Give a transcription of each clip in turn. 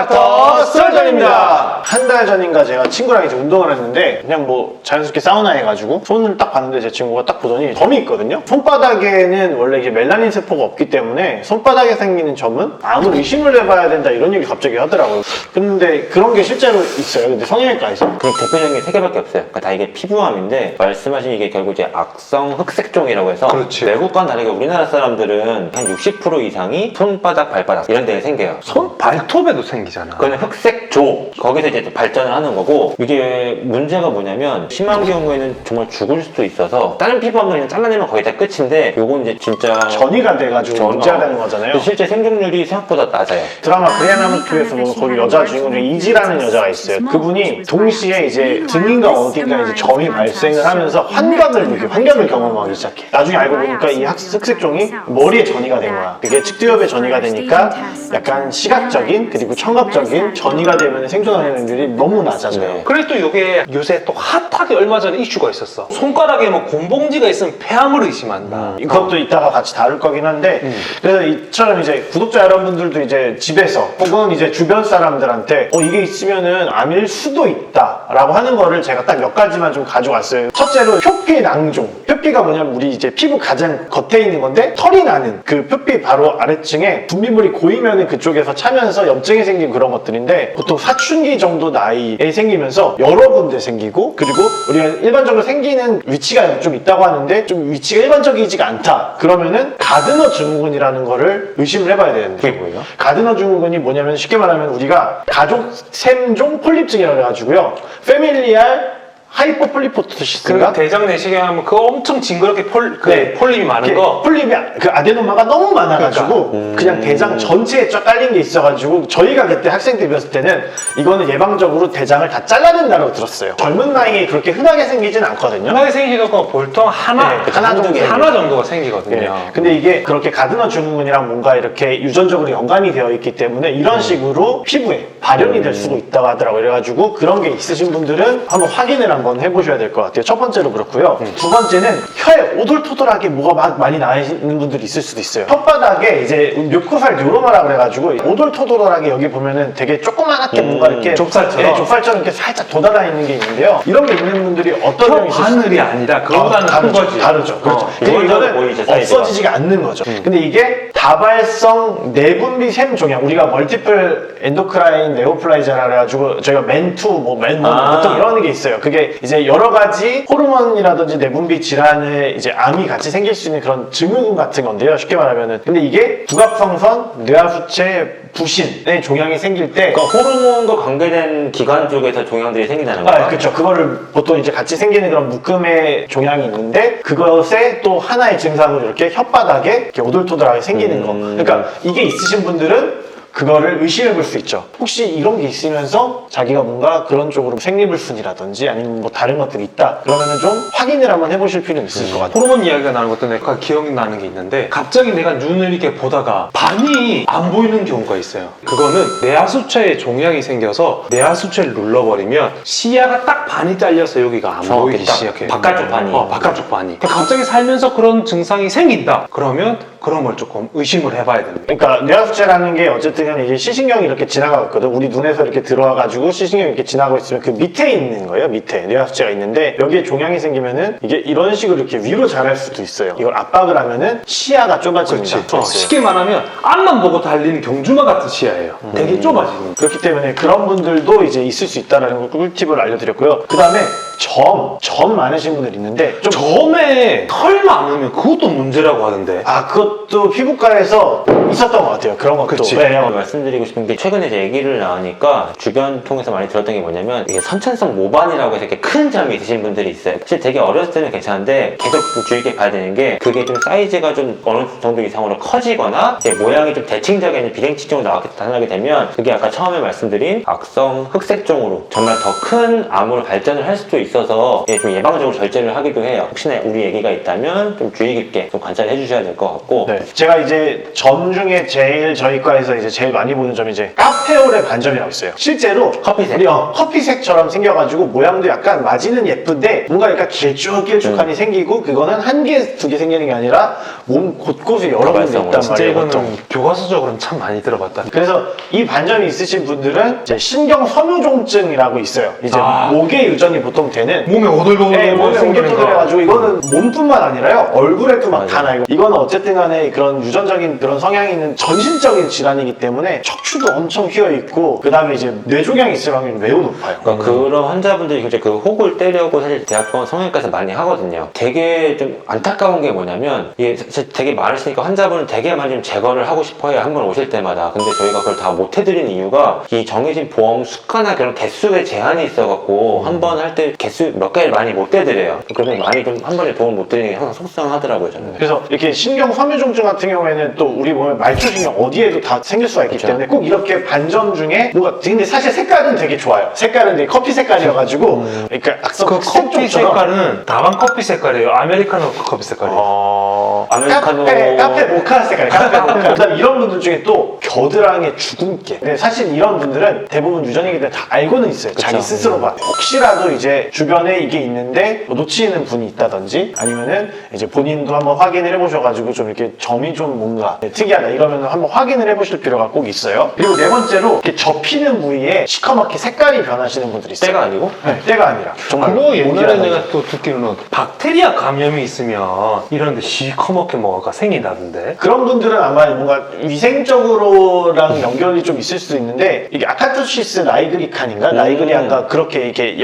닥터 썰전입니다. 한 달 전인가 제가 친구랑 이제 운동을 했는데 그냥 뭐 자연스럽게 사우나 해가지고 손을 딱 봤는데 제 친구가 딱 보더니 점이 있거든요. 손바닥에는 원래 이게 멜라닌 세포가 없기 때문에 손바닥에 생기는 점은 아무 의심을 해봐야 된다 이런 얘기 갑자기 하더라고요. 근데 그런 게 실제로 있어요. 근데 성형외과에서 그 대표적인 게 세 개밖에 없어요. 그러니까 다 이게 피부암인데 말씀하신 이게 결국 이제 악성 흑색종이라고 해서 그렇지. 외국과는 다르게 우리나라 사람들은 한 60% 이상이 손바닥, 발바닥 이런 데에 생겨요. 손 발톱에도 생기잖아. 그거는 흑색조 거기서 이제 또 발전을 하는 거고 이게 문제가 뭐냐면 심한 경우에는 정말 죽을 수도 있어서 다른 피부암은 그냥 잘라내면 거의 다 끝인데 요건 이제 진짜 전이가 돼가지고 문제가 되는 거잖아요. 실제 생존율이 생각보다 낮아요. 드라마 그레이나무트에서 보면 거기 여자 주인공 중에 이지라는 여자가 있어요. 그분이 동시에 이제 등인가 어딘가 이제 점이 발생을 하면서 환각을 경험하기 시작해. 나중에 알고 보니까 이 흑색종이 머리에 전이가 된 거야. 그게 측두엽에 전이가 되니까 약간 시각적인 그리고 청각적인 전이가 되면 생존하는 확률이 너무 낮아져요. 네. 그래서 또 이게 요새 또 핫하게 얼마 전에 이슈가 있었어. 손가락에 뭐 곰봉지가 있으면 폐암을 의심한다. 이것도 이따가 같이 다룰 거긴 한데 그래서 이처럼 이제 구독자 여러분들도 이제 집에서 혹은 이제 주변 사람들한테 이게 있으면은 암일 수도 있다 라고 하는 거를 제가 딱 몇 가지만 좀 가져왔어요. 첫째로 표피 낭종. 표피가 뭐냐면 우리 이제 피부 가장 겉에 있는 건데 털이 나는 그 표피 바로 아래층에 분비물이 고이면은 그쪽에서 차면서 염증이 생긴 그런 것들인데 보통 사춘기 정도 나이에 생기면서 여러 군데 생기고 그리고 우리가 일반적으로 생기는 위치가 좀 있다고 하는데 좀 위치가 일반적이지가 않다. 그러면은 가드너 증후군이라는 거를 의심을 해봐야 되는데 그게 뭐예요? 가드너 증후군이 뭐냐면 쉽게 말하면 우리가 가족 샘종 폴립증이라고 해가지고요. 페밀리알 하이퍼폴리포토시스인가? 그 대장 내시경 하면 그거 엄청 징그럽게 네. 폴립이 많은 거. 폴립이 그 아데노마가 너무 많아가지고 그냥 대장 전체에 쫙 깔린 게 있어가지고 저희가 그때 학생 때 배웠을 때는 이거는 예방적으로 대장을 다 잘라낸다고 들었어요. 젊은 나이에 그렇게 흔하게 생기진 않거든요. 흔하게 생기지도 않고 보통 하나 하나 정도가 생기거든요. 네. 근데 이게 그렇게 가드너 증후군이랑 뭔가 이렇게 유전적으로 연관이 되어 있기 때문에 이런 식으로 피부에 발현이 될 수도 있다고 하더라고요. 그래가지고 그런 게 있으신 분들은 한번 확인을 한번 해보셔야 될 것 같아요. 첫 번째로 그렇고요. 두 번째는 혀에 오돌토돌하게 뭐가 많이 나시는 분들이 있을 수도 있어요. 혓바닥에 이제 묘코살 뉴로마라 그래가지고 오돌토돌하게 여기 보면은 되게 조그맣게 뭔가 이렇게 좁쌀처럼? 네, 좁쌀처럼 이렇게 살짝 돋아다니는 게 있는데요. 이런 게 있는 분들이 어떤 명이 있을 수 바늘이 아니라 그거보다는 큰 거지. 다르죠. 그렇죠. 근데 이거는 보이죠, 이거는 사이즈가. 없어지지가 않는 거죠. 근데 이게 다발성 내분비 샘 종양, 우리가 멀티플 엔도크라인 네오플라이자라 그래가지고 저희가 맨2, 보통 이런 게 있어요. 그게 이제 여러 가지 호르몬이라든지 내분비 질환에 이제 암이 같이 생길 수 있는 그런 증후군 같은 건데요. 쉽게 말하면은. 근데 이게 부갑성선 뇌하수체 부신의 종양이 생길 때 그러니까 호르몬과 관계된 기관 쪽에서 종양들이 생긴다는 거예요? 그렇죠. 그거를 보통 이제 같이 생기는 그런 묶음의 종양이 있는데 그것에 또 하나의 증상으로 이렇게 혓바닥에 이렇게 오돌토돌하게 생기는 거. 그러니까 이게 있으신 분들은 그거를 의심해 볼 수 있죠. 혹시 이런 게 있으면서 자기가 뭔가 그런 쪽으로 생리불순이라든지 아니면 뭐 다른 것들이 있다. 그러면은 좀 확인을 한번 해보실 필요는 있을 것 같아요. 호르몬 이야기가 나는 것도 내가 기억이 나는 게 있는데 갑자기 내가 눈을 이렇게 보다가 반이 안 보이는 경우가 있어요. 그거는 뇌하수체에 종양이 생겨서 뇌하수체를 눌러버리면 시야가 딱 반이 잘려서 여기가 안 보이기 시작해요. 바깥쪽 반이. 바깥쪽 반이. 갑자기 살면서 그런 증상이 생긴다. 그러면 그런 걸 조금 의심을 해봐야 됩니다. 그러니까 뇌하수체라는 게 어쨌든 이게 시신경이 이렇게 지나가고 있거든. 우리 눈에서 이렇게 들어와가지고 시신경이 이렇게 지나고 있으면 그 밑에 있는 거예요. 밑에 뇌하수체가 있는데 여기에 종양이 생기면은 이게 이런 식으로 이렇게 위로 자랄 수도 있어요. 이걸 압박을 하면은 시야가 좁아집니다. 쉽게 말하면 앞만 보고 달리는 경주마 같은 시야예요. 되게 좁아지는. 그렇기 때문에 그런 분들도 이제 있을 수 있다는 걸 꿀팁을 알려드렸고요. 그 다음에 점 많으신 분들 있는데 좀 점에 털 많으면 그것도 문제라고 하던데. 그것도 피부과에서 있었던 것 같아요. 그런 것도. 그치. 네. 말씀드리고 싶은 게 최근에 제 얘기를 나오니까 주변 통해서 많이 들었던 게 뭐냐면 이게 선천성 모반이라고 해서 이렇게 큰 점이 있으신 분들이 있어요. 사실 되게 어렸을 때는 괜찮은데 계속 주의 깊게 봐야 되는 게 그게 좀 사이즈가 좀 어느 정도 이상으로 커지거나 모양이 좀 대칭적인 비대칭적으로 나타나게 되면 그게 아까 처음에 말씀드린 악성 흑색종으로 정말 더 큰 암으로 발전을 할 수도 있어서 좀 예방적으로 절제를 하기도 해요. 혹시나 우리 얘기가 있다면 좀 주의 깊게 좀 관찰해 주셔야 될 것 같고. 네. 제가 이제 점 중에 제일 저희 과에서 이제 제일 많이 보는 점이 이제 카페올의 반점이라고 있어요. 실제로 커피색? 우리 커피색처럼 생겨가지고 모양도 약간 마지는 예쁜데 뭔가 약간 길쭉길쭉하니 생기고 그거는 한 개, 두 개 생기는 게 아니라 몸 곳곳에 여러 군데 발성으로. 있단 진짜 말이에요. 이거는 보통. 교과서적으로는 참 많이 들어봤다. 그래서 이 반점이 있으신 분들은 이제 신경섬유종증이라고 있어요. 이제 목에 유전이 보통 되는 몸에 오돌오돌 네, 몸에 생기는 거. 오돌오돌해가지고 이거는 몸뿐만 아니라요 얼굴에도 막 다 나요. 이거는 어쨌든 간에 그런 유전적인 그런 성향이 있는 전신적인 질환이기 때문에 척추도 엄청 휘어 있고 그 다음에 이제 뇌종양이 있을 확률이 매우 높아요. 그러니까 그런 환자분들이 이제 그 혹을 떼려고 사실 대학병원 성형외과에서 많이 하거든요. 되게 좀 안타까운 게 뭐냐면 이게 사실 되게 많으시니까 환자분은 되게 많이 좀 제거를 하고 싶어요. 한 번 오실 때마다. 근데 저희가 그걸 다 못 해드리는 이유가 이 정해진 보험 수가나 그런 개수에 제한이 있어갖고 한 번 할 때 개수 몇 개를 많이 못 떼드려요. 그러면 많이 좀 한 번에 도움 못 드리는 게 항상 속상하더라고요, 저는. 그래서 이렇게 신경섬유종증 같은 경우에는 또 우리 몸에 말초신경 어디에도 다 생길 수가 있기 그렇죠. 때문에 꼭 이렇게 반점 중에 뭔가 근데 사실 색깔은 되게 좋아요. 색깔은 되게 커피 색깔이어가지고 그러니까 악성 그 커피 색종처럼 색깔은 다방 커피 색깔이에요. 아메리카노 커피 색깔이에요. 아메리카노. 카페 모카 색깔, 카페 모카. 그다음 이런 분들 중에 또 겨드랑이에 주근깨. 근데 사실 이런 분들은 대부분 유전이기 때문에 다 알고는 있어요. 자기 그쵸. 스스로가. 혹시라도 이제 주변에 이게 있는데 뭐 놓치는 분이 있다든지 아니면은 이제 본인도 한번 확인을 해보셔가지고 좀 이렇게 점이 좀 뭔가 특이하다 이러면 한번 확인을 해보실 필요가 꼭 있어요. 그리고 네 번째로 이렇게 접히는 부위에 시커멓게 색깔이 변하시는 분들이 있어요. 때가 아니고? 네, 때가 아니라. 정말 그거 옛날에 오늘은 내가 또 듣기로는 박테리아 감염이 있으면 이런데 시커멓게 뭐가 생긴다던데. 그런 분들은 아마 뭔가 위생적으로랑 연결이 좀 있을 수도 있는데 이게 아카토시스 나이그리칸인가 나이그리안가 그렇게 이렇게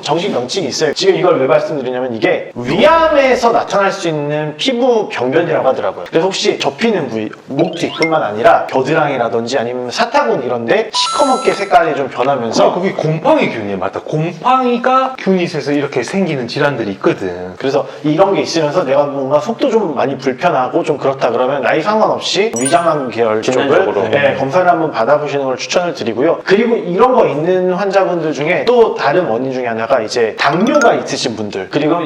정식 명칭이 있어요. 지금 이걸 왜 말씀드리냐면 이게 위암에서 나타날 수 있는 피부 병변이라고 하더라고요. 그래서 혹시 접히는 부위 목 뒤뿐만 아니라 겨드랑이라든지 아니면 사타구니 이런데 시커멓게 색깔이 좀 변하면서 그게 곰팡이 균이에요. 맞다. 곰팡이가 균이 있어서 이렇게 생기는 질환들이 있거든. 그래서 이런 게 있으면서 내가 뭔가 속도 좀 많이 불편하고 좀 그렇다 그러면 나이 상관없이 위장암 계열 쪽을 진단적으로. 네, 검사를 한번 받아보시는 걸 추천을 드리고요. 그리고 이런 거 있는 환자분들 중에 또 다른 원인 중에 하나가 이제 당뇨가 있으신 분들 그리고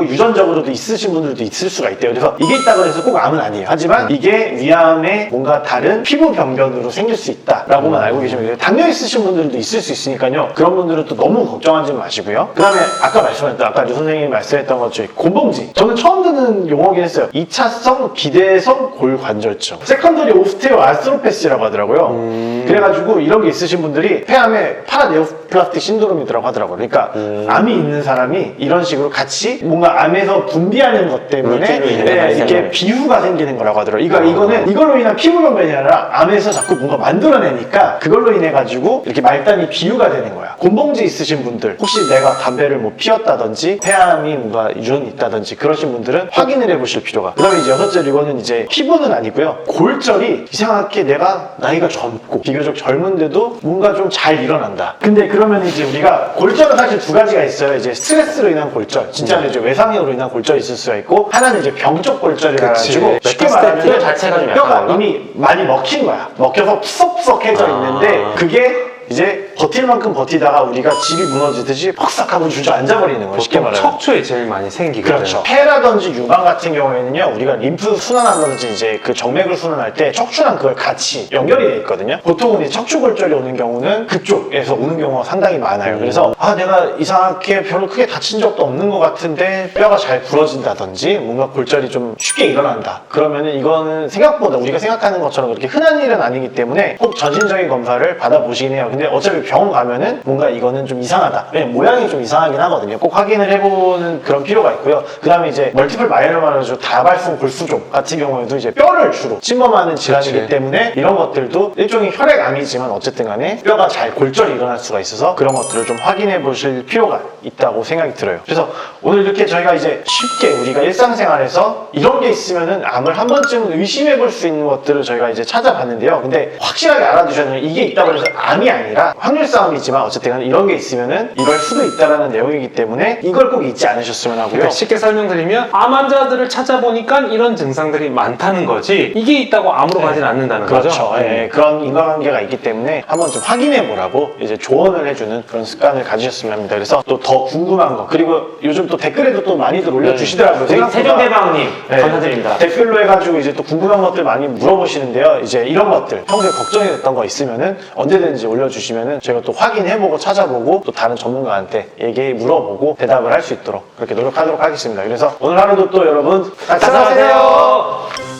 유전적으로도 있으신 분들도 있을 수가 있대요. 그래서 이게 있다고 해서 꼭 암은 아니에요. 하지만 이게 위암의 뭔가 다른 피부 병변으로 생길 수 있다라고만 알고 계시면 돼요. 당뇨 있으신 분들도 있을 수 있으니까요. 그런 분들은 또 너무 걱정하지 마시고요. 그 다음에 아까 류 선생님이 말씀했던 것처럼 곰봉지. 저는 처음 듣는 용어긴 했어요. 2차성 비대성 골관절증. 세컨더리 오스테오 아스트로패시라고 하더라고요. 그래가지고 이런 게 있으신 분들이 폐암의 파라네오플라스틱 신드롬이라고 하더라고요. 그러니까 암이 있는 사람이 이런 식으로 같이 뭔가 암에서 분비하는 것 때문에 물질로 인해 네, 발생을. 이렇게 비후가 생기는 거라고 하더라고요. 이거는 이걸로 인한 피부 병변이 아니라 암에서 자꾸 뭔가 만들어내니까 그걸로 인해 가지고 이렇게 말단이 비후가 되는 거야. 곰봉지 있으신 분들 혹시 내가 담배를 뭐 피웠다든지 폐암이 뭔가 유전이 있다든지 그러신 분들은 확인을 해보실 필요가. 그다음에 이제 여섯째로 이거는 이제 피부는 아니고요. 골절이 이상하게 내가 나이가 젊고 비교적 젊은데도 뭔가 좀 잘 일어난다. 근데 그러면 이제 우리가 골절은 사실 두 가지가 있어요. 이제 스트레스로 인한 골절, 진짜로 이제 외상으로 인한 골절이 있을 수가 있고 하나는 이제 병적 골절이라 가지고 쉽게 말하면 메타스테이트 자체가 좀 약한 뼈가 건가? 이미 많이 먹힌 거야. 먹혀서 푸석푸석해져 있는데 그게 이제 버틸 만큼 버티다가 우리가 집이 무너지듯이 퍽싹하고 주저앉아버리는 거예요. 쉽게 보통 말하면. 척추에 제일 많이 생기거든. 그렇죠. 폐라든지 유방 같은 경우에는요, 우리가 림프 순환하든지 이제 그 정맥을 순환할 때 척추랑 그걸 같이 연결이 돼 있거든요. 보통은 이 척추골절이 오는 경우는 그쪽에서 오는 경우가 상당히 많아요. 그래서 내가 이상하게 별로 크게 다친 적도 없는 것 같은데 뼈가 잘 부러진다든지 뭔가 골절이 좀 쉽게 일어난다. 그러면은 이거는 생각보다 우리가 생각하는 것처럼 그렇게 흔한 일은 아니기 때문에 꼭 전신적인 검사를 받아보시긴 해요. 근데 어차피 병원 가면은 뭔가 이거는 좀 이상하다. 왜냐면 모양이 좀 이상하긴 하거든요. 꼭 확인을 해보는 그런 필요가 있고요. 그 다음에 이제 멀티플 마이로마라죠. 다발성 골수종 같은 경우에도 이제 뼈를 주로 침범하는 질환이기 그치. 때문에 이런 것들도 일종의 혈액암이지만 어쨌든 간에 뼈가 잘 골절이 일어날 수가 있어서 그런 것들을 좀 확인해 보실 필요가 있다고 생각이 들어요. 그래서 오늘 이렇게 저희가 이제 쉽게 우리가 일상생활에서 이런 게 있으면은 암을 한 번쯤 의심해 볼 수 있는 것들을 저희가 이제 찾아봤는데요. 근데 확실하게 알아두셔야 돼요. 이게 있다고 해서 암이 아니라 확률 확률 싸움이지만 어쨌든 간에 이런 게 있으면은 이럴 수도 있다라는 내용이기 때문에 이걸 꼭 잊지 않으셨으면 하고요. 그러니까 쉽게 설명드리면 암 환자들을 찾아보니까 이런 증상들이 많다는 거지 이게 있다고 암으로 가진 않는다는 그렇죠. 거죠. 예, 그런 인과관계가 있기 때문에 한번 좀 확인해 보라고 이제 조언을 해주는 그런 습관을 가지셨으면 합니다. 그래서 또 더 궁금한 거 그리고 요즘 또 댓글에도 또 많이들 올려주시더라고요. 우리 생각보다. 세종대왕님 네, 감사드립니다. 댓글로 해가지고 이제 또 궁금한 것들 많이 물어보시는데요. 이제 이런 것들 평소에 걱정이 됐던 거 있으면은 언제든지 올려주시면은 저희가 또 확인해보고 찾아보고 또 다른 전문가한테 물어보고 대답을 할 수 있도록 그렇게 노력하도록 하겠습니다. 그래서 오늘 하루도 또 여러분 따스하세요.